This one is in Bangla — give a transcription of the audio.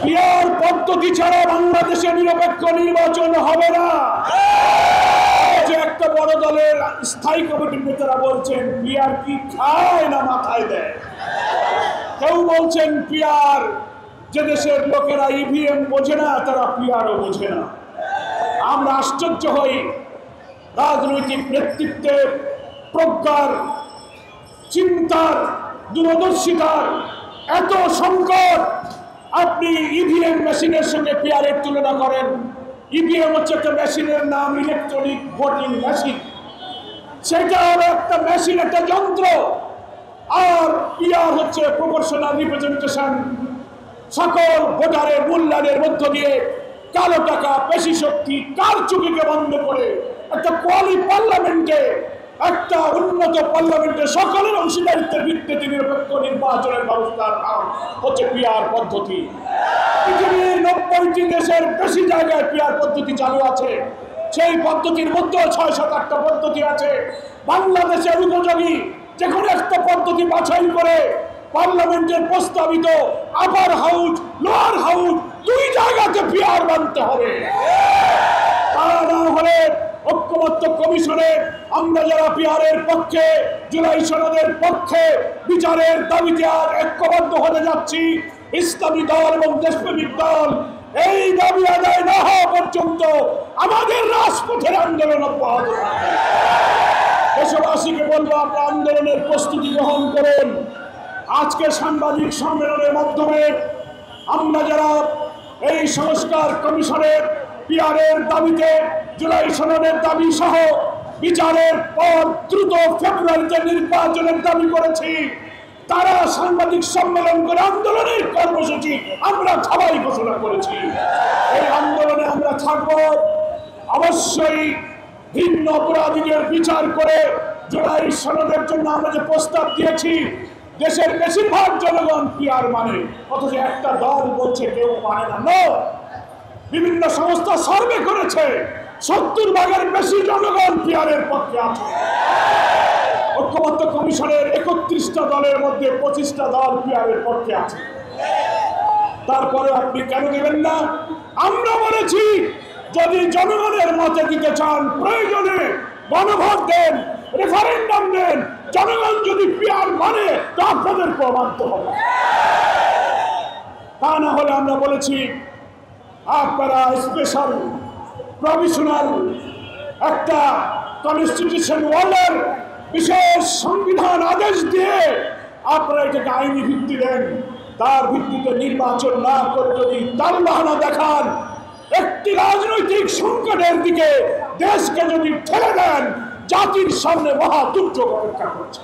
পিয়ার পদ্ধতি ছাড়া বাংলাদেশে নিরপেক্ষ নির্বাচন হবে না। যে একটা বড় দলের স্থায়ী কমিটির নেতারা বলছেন পিয়ার কি খায় না মাথায় দেয়। কেউ বলছেন পিয়ার, যে দেশের লোকেরা ইভিএম বোঝে না তারা পিয়ারও বোঝে না। আমরা আশ্চর্য হই রাজনৈতিক নেতৃত্বের প্রজ্ঞার, চিন্তার, দূরদর্শিতার এত সংকট। আপনি ইভিএম মেশিনের সঙ্গে পিয়ারের তুলনা করেন। ইভিএম হচ্ছে একটা মেশিনের নাম, ইলেকট্রনিক ভোটিং মেশিন। সেটা হলো একটা মেশিন, একটা যন্ত্র। আর পিয়ার হচ্ছে প্রপোর্শনাল রিপ্রেজেন্টেশন। সকল ভোটারের মূল্যায়নের মধ্য দিয়ে কালো টাকা, পেশি শক্তি, কারচুপিকে বন্ধ করে একটা কোয়ালি পার্লামেন্টে, একটা উন্নত পার্লামেন্টে সকলের অংশীদারিত্বের ভিত্তিতে নিরপেক্ষ নির্বাচনের ব্যবস্থার নাম হচ্ছে পিয়ার পদ্ধতি। পৃথিবীর 90টি দেশের বেশি জায়গায় পিয়ার পদ্ধতি চালু আছে। সেই পদ্ধতির মধ্যে 6-7-8টা পদ্ধতি আছে। বাংলাদেশের উপযোগী যে কোনো একটা পদ্ধতি বাছাই করে পার্লামেন্টের প্রস্তাবিত আপার হাউস, লোয়ার হাউস দুই জায়গাতে পিয়ার মানতে হবে। তা না হলে ঐক্যমত্য কমিশনে আমরা যারা পিয়ারের পক্ষে, জুলাই সনদের পক্ষে বিচারের দাবিতে আজ ঐক্যবদ্ধ হতে যাচ্ছি, ইসলামী দল এবং দেশপ্রেমিক দল এই দাবি আদায় না হওয়া পর্যন্ত আমাদের রাজপথের আন্দোলন অব্যাহত থাকবে। দেশবাসীকে বলবো, আমরা আন্দোলনের প্রস্তুতি গ্রহণ করুন। আজকে সাংবাদিক সম্মেলনের মাধ্যমে আমরা যারা এই সংস্কার কমিশনের পিয়ারের দাবিতে, জুলাই সনদের দাবি সহ বিচারের পর দ্রুত ফেব্রুয়ারিতে নির্বাচনের দাবি করেছি, তারা সাংবাদিক সম্মেলন করে আন্দোলনের কর্মসূচি আমরা সবাই ঘোষণা করেছি। এই আন্দোলনে আমরা থাকব। অবশ্যই ভিন্ন অপরাধীদের বিচার করে জুলাই সনদের জন্য আমরা যে প্রস্তাব দিয়েছি, দেশের বেশিরভাগ জনগণ পিয়ার মানে, অথচ একটা দল বলছে কেউ মানে না। বিভিন্ন সংস্থা সার্ভে করেছে, 70% বেশি জনগণ পিয়ারের পক্ষে আছে। ঐক্যমত্য কমিশনের 31টা দলের মধ্যে 25টা দল পিয়ারের পক্ষে আছে। তারপরে আপনি কেন দেবেন না? আমরা বলেছি যদি জনগণের মতে দিতে চান, প্রয়োজনে গণভোট দেন, রেফারেন্ডাম দেন। জনগণ যদি পিয়ার মানে তা আপনাদেরকে মানতে হবে। তা না হলে আমরা বলেছি আপনারা স্পেশাল প্রভিশনাল একটা কনস্টিটিউশন ওয়ার্ল্ডের বিশেষ সংবিধান আদেশ দিয়ে আপনারা এটাকে আইনি ভিত্তি দেন। তার ভিত্তিতে নির্বাচন না করে যদি তালবাহানা দেখান, একটি রাজনৈতিক সংকটের দিকে দেশকে যদি ঠেলে দেন, জাতির সামনে মহা দুর্যোগ অপেক্ষা করছে।